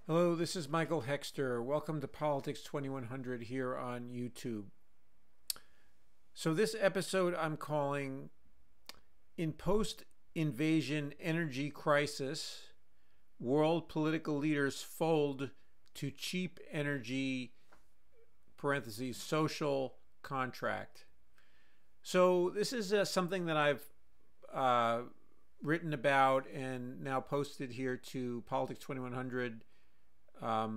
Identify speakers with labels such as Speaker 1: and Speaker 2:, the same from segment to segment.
Speaker 1: Hello, this is Michael Hexter. Welcome to Politics 2100 here on YouTube. So this episode I'm calling In Post-Invasion Energy Crisis, World Political Leaders Fold to Cheap Energy parentheses social contract. So this is something that I've written about and now posted here to Politics 2100 at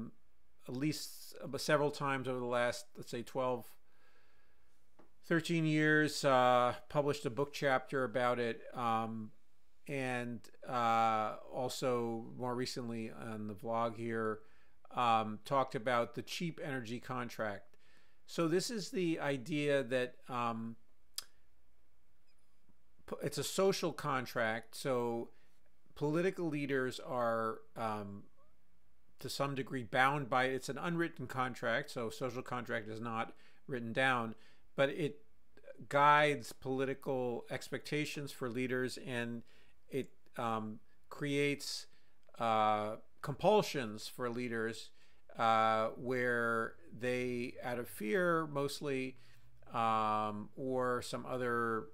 Speaker 1: least several times over the last, let's say, 12, 13 years, published a book chapter about it, and also more recently on the vlog here, talked about the cheap energy contract. So this is the idea that it's a social contract, so political leaders are to some degree bound by it. It's an unwritten contract, so social contract is not written down, but it guides political expectations for leaders, and it creates compulsions for leaders where they, out of fear mostly, or some other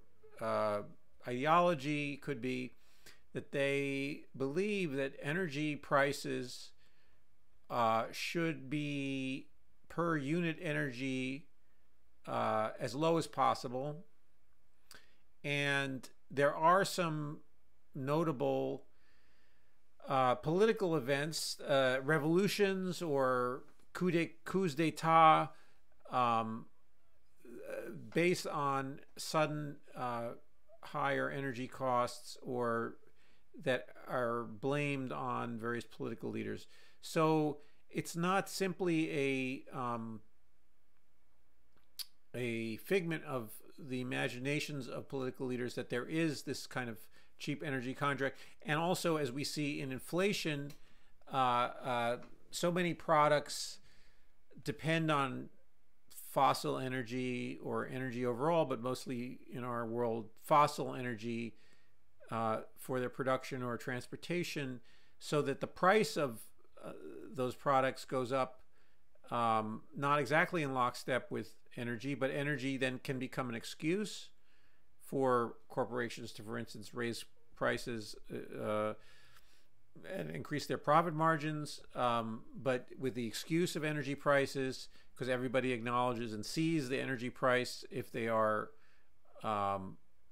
Speaker 1: ideology, could be that they believe that energy prices should be per unit energy as low as possible. And there are some notable political events, revolutions or coups d'etat, based on sudden higher energy costs, or that are blamed on various political leaders. So it's not simply a figment of the imaginations of political leaders that there is this kind of cheap energy contract. And also, as we see in inflation, so many products depend on fossil energy or energy overall, but mostly in our world, fossil energy for their production or transportation, so that the price of those products goes up, not exactly in lockstep with energy, but energy then can become an excuse for corporations to, for instance, raise prices and increase their profit margins, but with the excuse of energy prices, because everybody acknowledges and sees the energy price if they are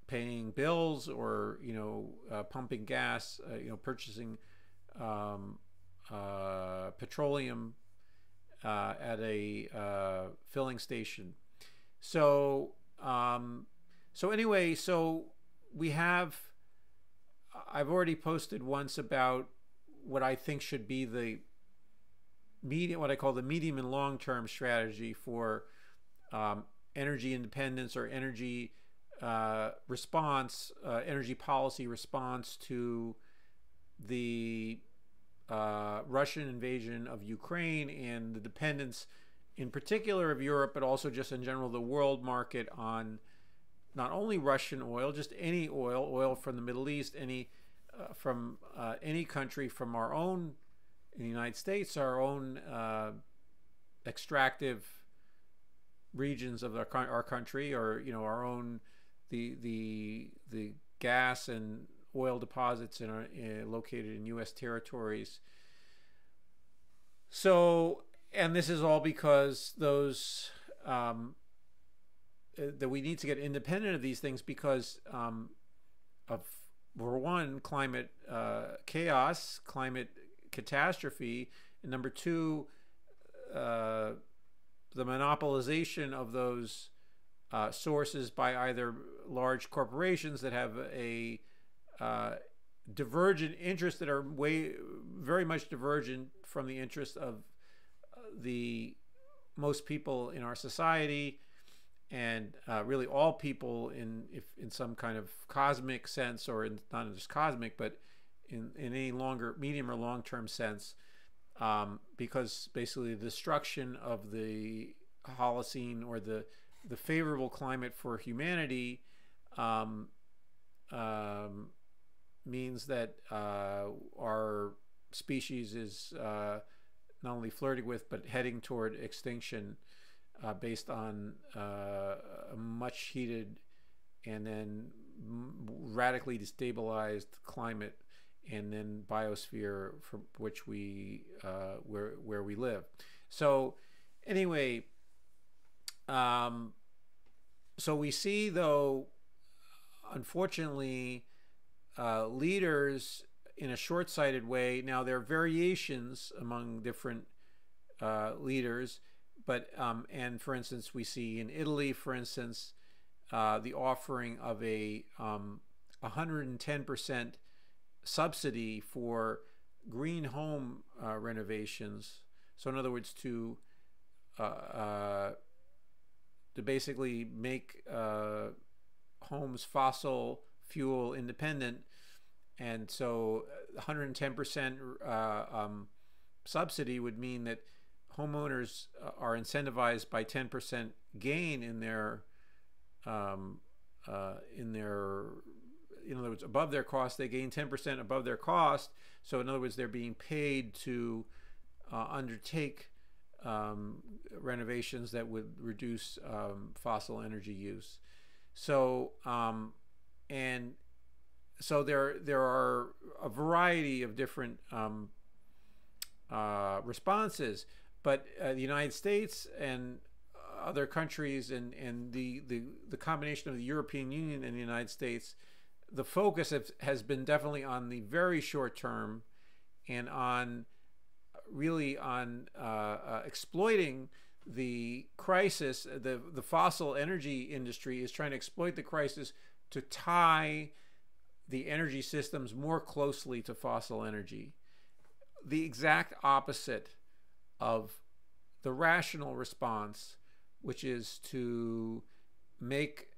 Speaker 1: paying bills or pumping gas, purchasing petroleum at a filling station. So anyway, so we have, I've already posted once about what I think should be the what I call the medium and long-term strategy for energy independence or energy response, energy policy response to the Russian invasion of Ukraine and the dependence in particular of Europe, but also just in general the world market on not only Russian oil, just any oil from the Middle East, from any country, from our own, in the United States, our own extractive regions of our country, or our own the gas and oil deposits located in U.S. territories. So, and this is all because those that we need to get independent of these things because of, for one, climate chaos, climate catastrophe, and number two, the monopolization of those sources by either large corporations that have a divergent interests that are very much divergent from the interest of the most people in our society, and really all people in some kind of cosmic sense, or not just cosmic, but in any medium or long-term sense, because basically the destruction of the Holocene, or the favorable climate for humanity, means that our species is not only flirting with but heading toward extinction, based on a much heated and then radically destabilized climate, and then biosphere from which we where we live. So anyway, so we see, though, unfortunately, leaders in a short-sighted way. Now, there are variations among different leaders, but and for instance, we see in Italy, for instance, the offering of a 110% subsidy for green home renovations. So in other words, to basically make homes fossil fuel independent. And so 110% subsidy would mean that homeowners are incentivized by 10% gain in their in other words, above their cost. They gain 10% above their cost. So in other words, they're being paid to undertake renovations that would reduce fossil energy use. So and so there are a variety of different responses, but the United States and other countries, and the combination of the European Union and the United States, the focus has been definitely on the very short term, and on really on exploiting the crisis. The fossil energy industry is trying to exploit the crisis to tie the energy systems more closely to fossil energy. The exact opposite of the rational response, which is to make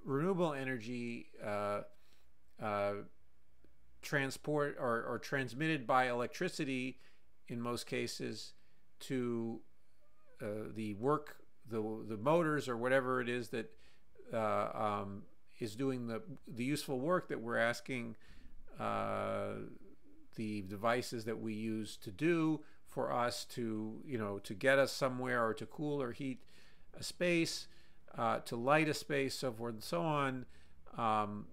Speaker 1: renewable energy transport or transmitted by electricity, in most cases, to the motors or whatever it is that is doing the useful work that we're asking the devices that we use to do for us, to to get us somewhere, or to cool or heat a space, to light a space, so forth and so on,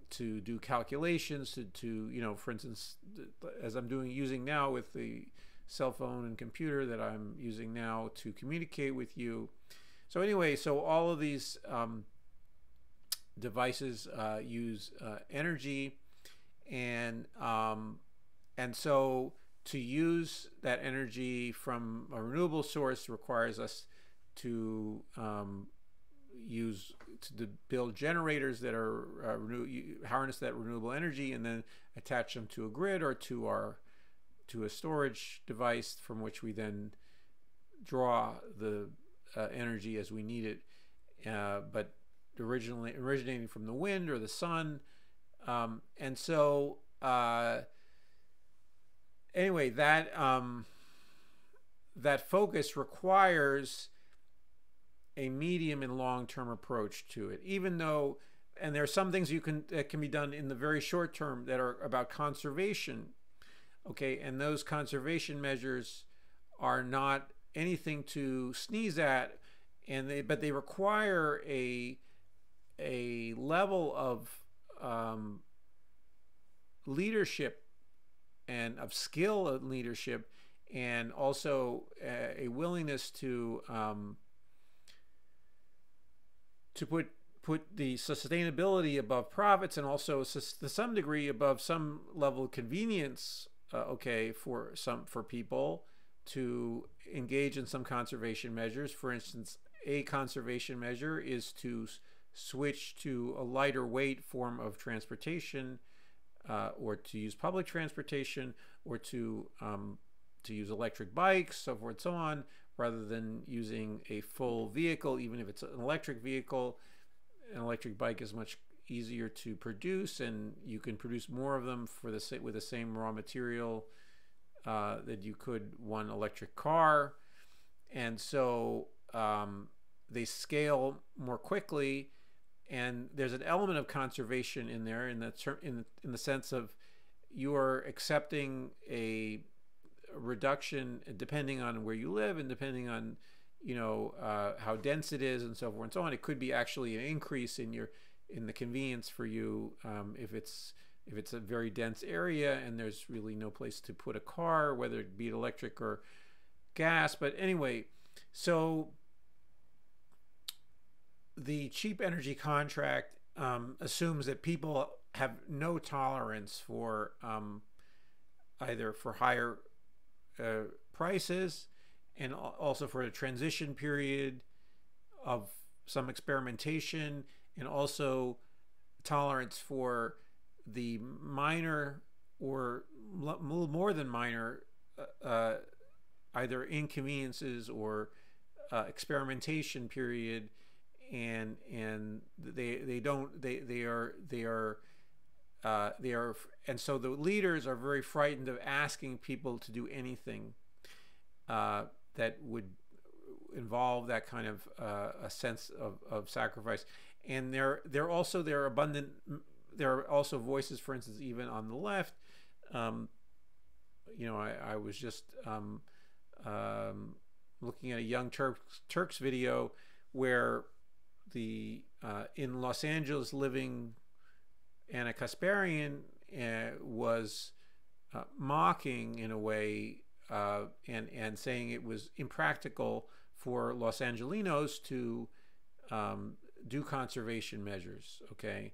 Speaker 1: to do calculations, to for instance, as I'm using now with the cell phone and computer that I'm using now to communicate with you. So anyway, so all of these devices use energy, and so to use that energy from a renewable source requires us to build generators that are harness that renewable energy, and then attach them to a grid or to a storage device from which we then draw the energy as we need it, but originating from the wind or the sun. And so anyway, that focus requires a medium and long-term approach to it, even though, and there are some things that can be done in the very short term that are about conservation. Okay, and those conservation measures are not anything to sneeze at, but they require a level of leadership and of skill of leadership, and also a willingness to put the sustainability above profits, and also to some degree above some level of convenience. Okay, for people to engage in some conservation measures. For instance, a conservation measure is to switch to a lighter weight form of transportation, or to use public transportation, or to use electric bikes, so forth and so on, rather than using a full vehicle. Even if it's an electric vehicle, an electric bike is much easier to produce, and you can produce more of them with the same raw material that you could one electric car. And so they scale more quickly, and there's an element of conservation in there, in the sense of you are accepting a a reduction depending on where you live and depending on, you know, how dense it is and so forth and so on. It could be actually an increase in the convenience for you if it's a very dense area and there's really no place to put a car, whether it be electric or gas. But anyway, so the cheap energy contract assumes that people have no tolerance for either for higher prices and also for a transition period of some experimentation, and also tolerance for the minor or more than minor either inconveniences or experimentation period, and they are and so the leaders are very frightened of asking people to do anything that would involve that kind of a sense of sacrifice. And there are also voices, for instance, even on the left. You know, I was just looking at a Young Turks video where the in Los Angeles living Anna Kasparian was mocking in a way and saying it was impractical for Los Angelinos to do conservation measures, okay?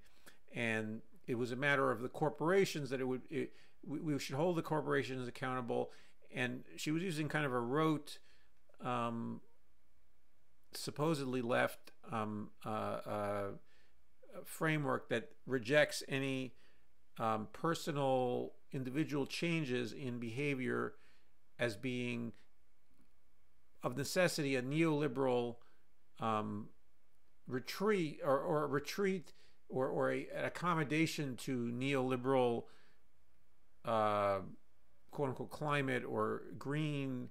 Speaker 1: And it was a matter of the corporations that we should hold the corporations accountable. And she was using kind of a rote, supposedly left framework that rejects any personal individual changes in behavior as being of necessity a neoliberal retreat or a retreat or an accommodation to neoliberal quote unquote climate or green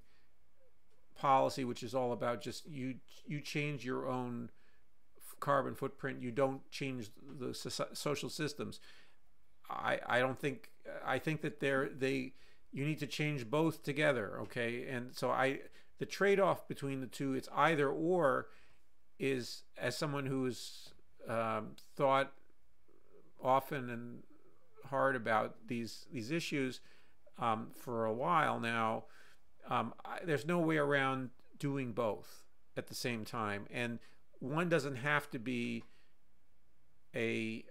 Speaker 1: policy, which is all about just you change your own carbon footprint, you don't change the social systems. I think that you need to change both together, okay? And so the trade-off between the two, it's either or, is, as someone who's thought often and hard about these issues for a while now, there's no way around doing both at the same time. And one doesn't have to be the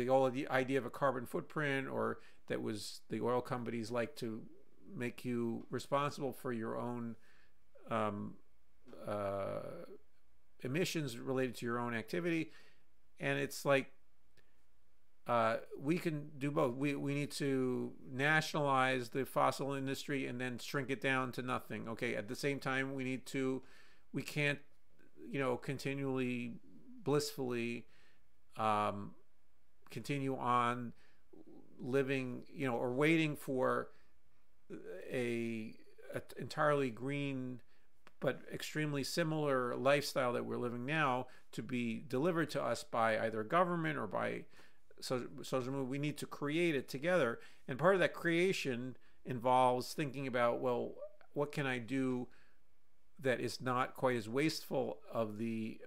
Speaker 1: whole idea of a carbon footprint, or that was the oil companies like to make you responsible for your own emissions related to your own activity. And it's like we can do both. We need to nationalize the fossil industry and then shrink it down to nothing. Okay. At the same time, we can't, continually blissfully continue on living, or waiting for a entirely green but extremely similar lifestyle that we're living now to be delivered to us by either government or by social movement. We need to create it together, and part of that creation involves thinking about, well, what can I do that is not quite as wasteful of the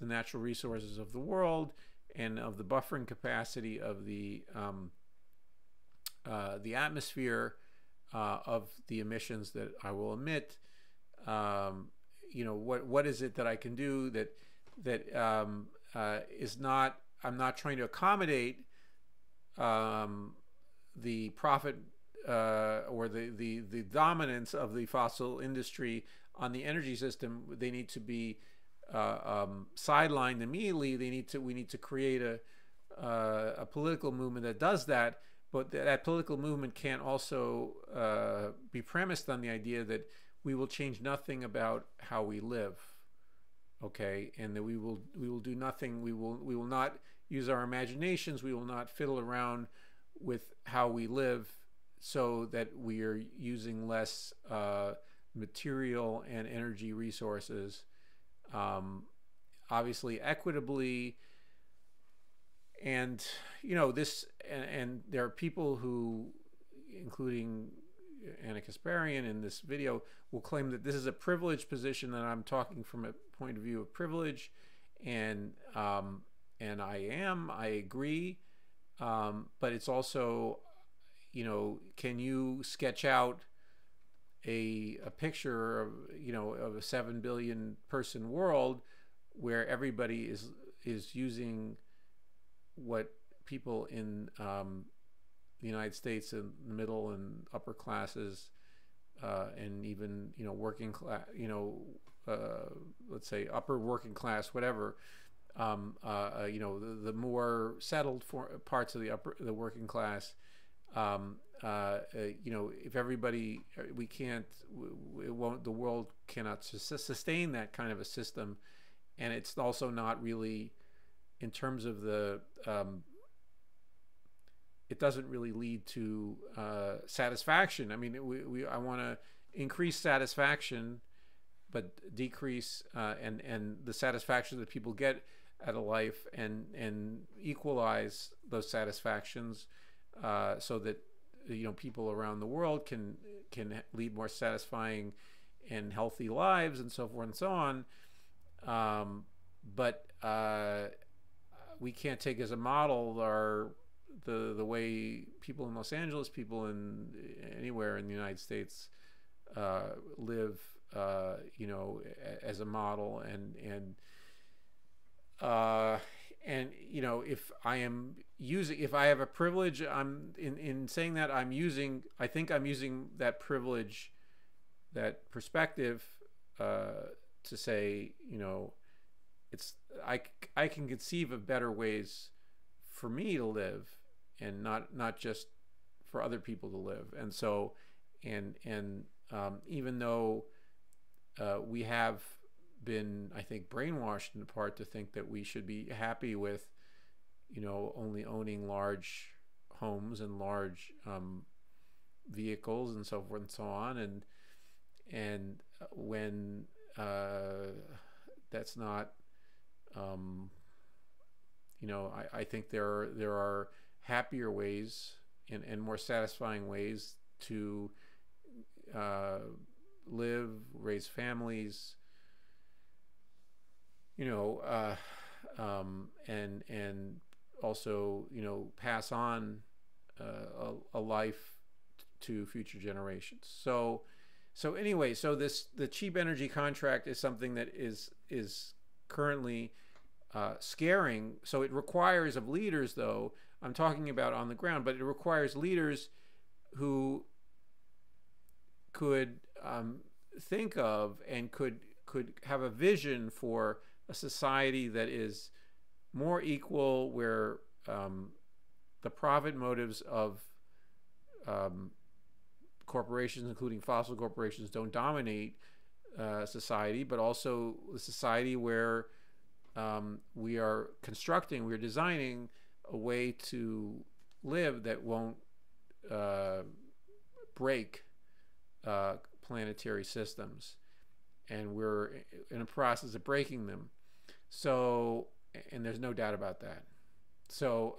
Speaker 1: natural resources of the world and of the buffering capacity of the atmosphere, of the emissions that I will emit. What is it that I can do that is not, I'm not trying to accommodate the profit or the dominance of the fossil industry on the energy system. They need to be sidelined immediately. We need to create a political movement that does that. But that political movement can't also be premised on the idea that we will change nothing about how we live, okay, and that we will do nothing. We will not use our imaginations. We will not fiddle around with how we live, so that we are using less material and energy resources, obviously equitably. And there are people who including Anna Kasparian in this video, will claim that this is a privileged position, that I'm talking from a point of view of privilege, and I agree, but it's also, you know, can you sketch out a picture of, you know, of a 7 billion person world where everybody is using what people in the United States in the middle and upper classes, and even, you know, working class, you know, let's say upper working class, whatever, you know, the more settled parts of the working class, you know, if everybody, we can't, it won't, the world cannot sustain that kind of a system. And it's also not really, in terms of the, it doesn't really lead to satisfaction. I mean, I want to increase satisfaction, but decrease and the satisfaction that people get out of life, and equalize those satisfactions, so that, you know, people around the world can lead more satisfying and healthy lives, and so forth and so on. But we can't take as a model the way people in Los Angeles, people in anywhere in the United States live, you know, as a model, and you know, if I have a privilege, I'm in saying that, I think I'm using that privilege, that perspective, to say, you know, I can conceive of better ways for me to live, and not just for other people to live. And so, even though we have been, I think, brainwashed in part to think that we should be happy with, you know, only owning large homes and large vehicles and so forth and so on, and when that's not, you know, I think there are happier ways and more satisfying ways to live, raise families, you know, and also, you know, pass on a life to future generations. So anyway, so the cheap energy contract is something that is currently scaring. So it requires of leaders, though, I'm talking about on the ground, but it requires leaders who could think of and could have a vision for a society that is more equal, where the profit motives of corporations, including fossil corporations, don't dominate society, but also a society where we're designing a way to live that won't break planetary systems, and we're in a process of breaking them. So, and there's no doubt about that. So,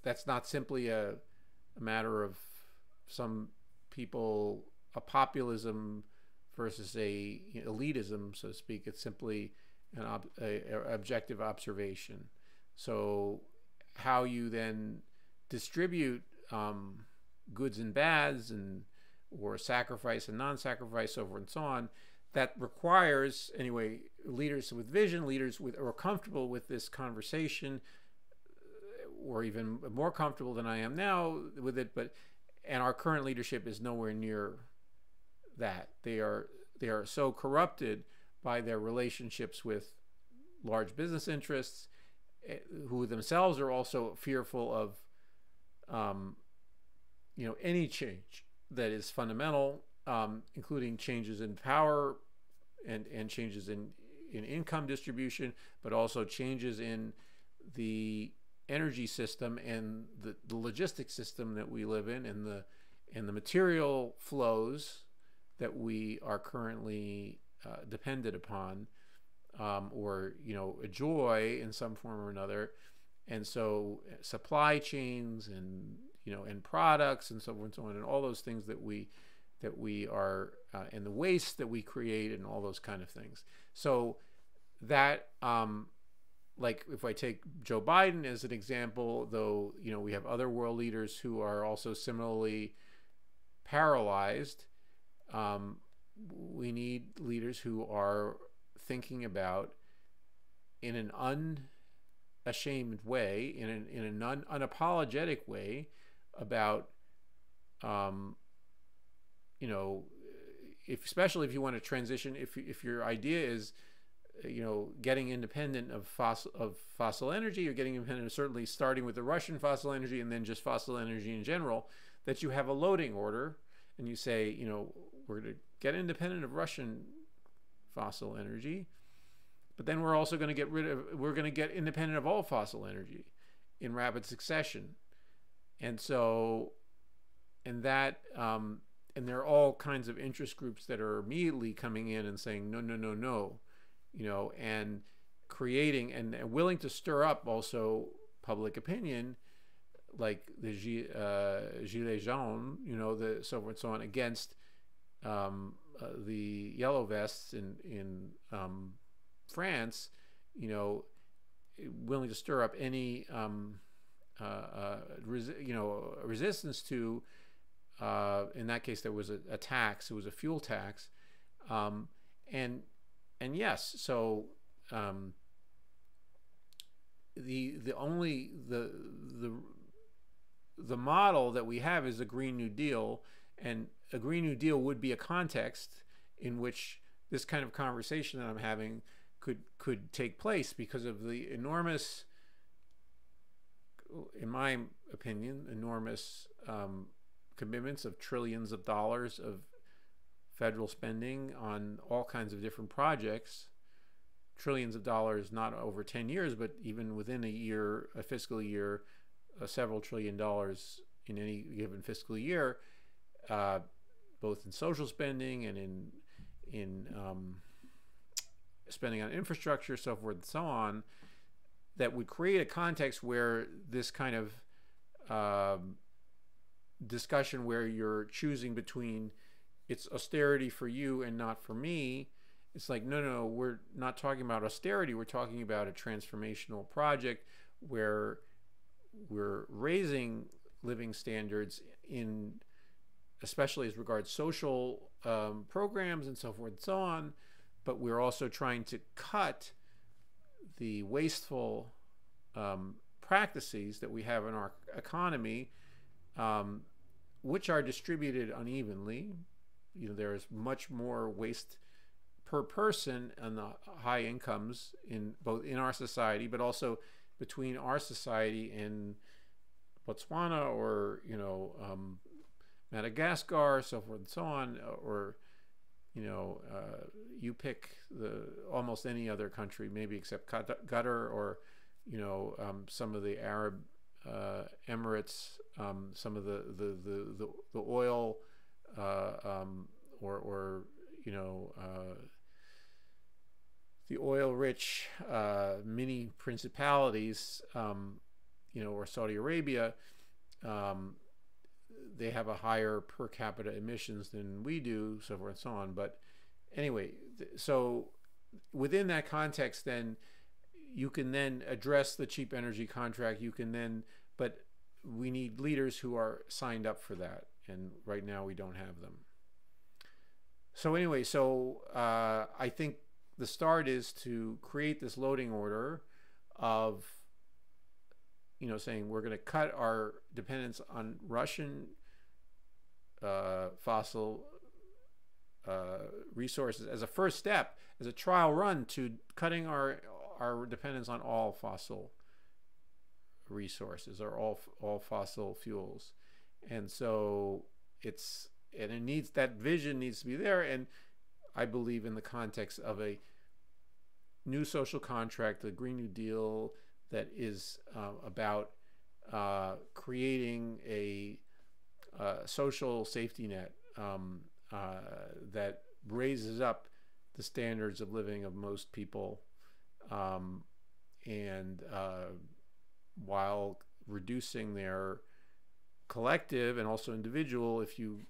Speaker 1: that's not simply a matter of some people, a populism versus a elitism, so to speak. It's simply an objective observation. So how you then distribute goods and bads, or sacrifice and non-sacrifice, so forth and so on, that requires, anyway, leaders with vision, leaders who are comfortable with this conversation, or even more comfortable than I am now with it, and our current leadership is nowhere near that. They are so corrupted by their relationships with large business interests, who themselves are also fearful of you know, any change that is fundamental, including changes in power and changes in income distribution, but also changes in the energy system and the logistics system that we live in, and the material flows that we are currently dependent upon, or, you know, enjoy in some form or another. And so supply chains and, and products and so forth and so on, and all those things that we are, and the waste that we create and all those kind of things. So that, like if I take Joe Biden as an example, though, we have other world leaders who are also similarly paralyzed. We need leaders who are thinking about, in an unashamed way, in an unapologetic way, about, especially if you want to transition, if your idea is, getting independent of fossil energy, or getting independent, certainly starting with the Russian fossil energy and then just fossil energy in general, that you have a loading order and you say, we're going to get independent of Russian fossil energy, but then we're also going to we're going to get independent of all fossil energy in rapid succession. And so, and that, and there are all kinds of interest groups that are immediately coming in and saying, no, no, no, no, and creating and willing to stir up also public opinion, like the Gilets jaunes, the so forth and so on, against the yellow vests in France, willing to stir up any resistance to, in that case there was a tax, it was a fuel tax, and yes, so the model that we have is a Green New Deal, and a Green New Deal would be a context in which this kind of conversation that I'm having could take place, because of the enormous, in my opinion, enormous commitments of trillions of dollars of federal spending on all kinds of different projects. Trillions of dollars, not over 10 years, but even within a year, a fiscal year, several $1 trillion in any given fiscal year, both in social spending and in spending on infrastructure, so forth and so on, that would create a context where this kind of discussion, where you're choosing between it's austerity for you and not for me. It's like, no, we're not talking about austerity. We're talking about a transformational project where we're raising living standards, in especially as regards social programs and so forth and so on, but we're also trying to cut the wasteful practices that we have in our economy, which are distributed unevenly. There is much more waste per person on the high incomes in both in our society, but also between our society and Botswana, or Madagascar, so forth and so on, or you pick almost any other country, maybe except Qatar, or some of the Arab Emirates, some of the oil, or the oil-rich mini principalities, or Saudi Arabia. They have a higher per capita emissions than we do, so forth and so on. But anyway, so within that context, then you can then address the cheap energy contract. You can then, but we need leaders who are signed up for that, and right now we don't have them. So anyway, I think the start is to create this loading order of, saying we're going to cut our dependence on Russian fossil resources as a first step, as a trial run to cutting our dependence on all fossil resources, or all fossil fuels. And so it needs, that vision needs to be there, and I believe in the context of a new social contract, the Green New Deal, that is about creating a social safety net that raises up the standards of living of most people, and while reducing their collective and also individual, if you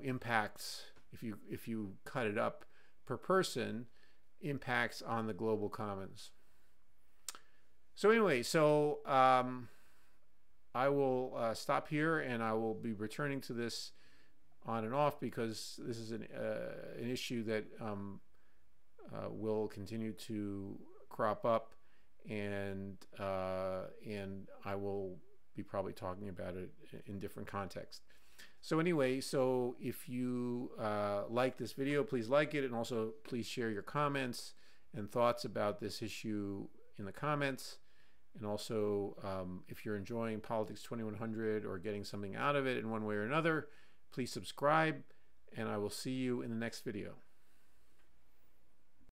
Speaker 1: impacts, if you cut it up per person, impacts on the global commons. So anyway, so I will stop here, and I will be returning to this on and off, because this is an issue that will continue to crop up, and I will be probably talking about it in different contexts. So anyway, so if you like this video, please like it, and also please share your comments and thoughts about this issue in the comments. And also, if you're enjoying Politics 2100 or getting something out of it in one way or another, please subscribe, and I will see you in the next video.